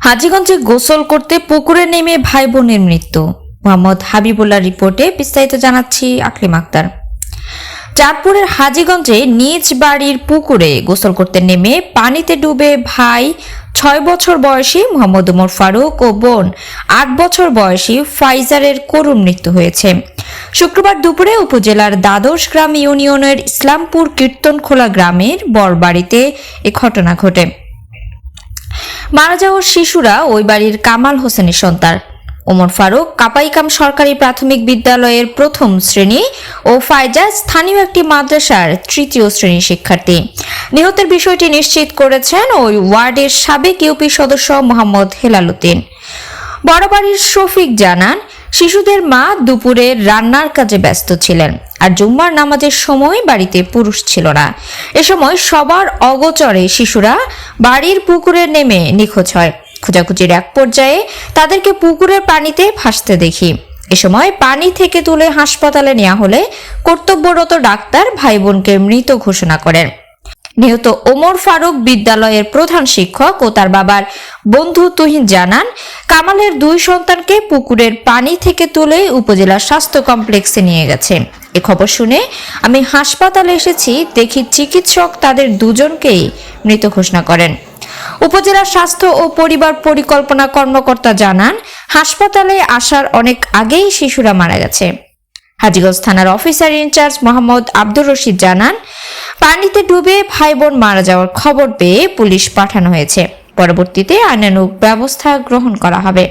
হাজীগঞ্জে গোসল করতে পুকুরে নেমে ভাই বোনের মৃত্যু। মোহাম্মদ হাবিবুল্লাহ রিপোর্টে বিস্তারিত জানাচ্ছি আকলিম আক্তার। চাঁদপুরের হাজীগঞ্জে নিজ বাড়ির পুকুরে গোসল করতে নেমে পানিতে ডুবে ভাই ৬ বছর বয়সী মোহাম্মদ ওমর ফারুক ও বোন ৮ বছর বয়সী ফাইজারের করুণ মৃত্যু হয়েছে। শুক্রবার দুপুরে উপজেলার দ্বাদশ গ্রাম ইউনিয়নের ইসলামপুর কীর্তনখোলা গ্রামের বরবাড়িতে এ ঘটনা ঘটে। মারা যাওয়া শিশুরা ওই বাড়ির কামাল হোসেনের সন্তান। ওমর ফারুক কাপাইকাম সরকারি প্রাথমিক বিদ্যালয়ের প্রথম শ্রেণী ও ফাইজা স্থানীয় একটি মাদ্রাসার তৃতীয় শ্রেণীর শিক্ষার্থী। নিহতের বিষয়টি নিশ্চিত করেছেন ওই ওয়ার্ডের সাবেক ইউপি সদস্য মোহাম্মদ হেলাল উদ্দিন। বড়বাড়ির শফিক জানান, শিশুদের মা দুপুরে রান্নার কাজে ব্যস্ত ছিলেন আর জুম্মার নামাজের সময় বাড়িতে পুরুষ ছিল না। এ সময় সবার অগোচরে শিশুরা বাড়ির পুকুরে নেমে নিখোঁজ হয়। খোঁজাখুঁজির এক পর্যায়ে তাদেরকে পুকুরের পানিতে ভাসতে দেখি। এ সময় পানি থেকে তুলে হাসপাতালে নেওয়া হলে কর্তব্যরত ডাক্তার ভাই বোনকে মৃত ঘোষণা করেন। নিহত ওমর ফারুক বিদ্যালয়ের প্রধান শিক্ষক ও তার বাবার বন্ধু তুহিন জানান, কামালের 2 সন্তানকে পুকুরের পানি থেকে তুলে উপজেলা স্বাস্থ্য কমপ্লেক্সে নিয়ে গেছে। এ খবর শুনে আমি হাসপাতালে এসেছি, দেখি চিকিৎসক তাদের দুজনকেই মৃত ঘোষণা করেন। উপজেলা স্বাস্থ্য ও পরিবার পরিকল্পনা কর্মকর্তা জানান, হাসপাতালে আসার অনেক আগেই শিশুরা মারা গেছে। হাজীগঞ্জ থানার অফিসার ইনচার্জ মোহাম্মদ আব্দুর রশিদ জানান, পানিতে ডুবে ভাই বোন মারা যাওয়ার খবর পেয়ে পুলিশ পাঠানো হয়েছে। পরবর্তীতে আইনানুগ ব্যবস্থা গ্রহণ করা হবে।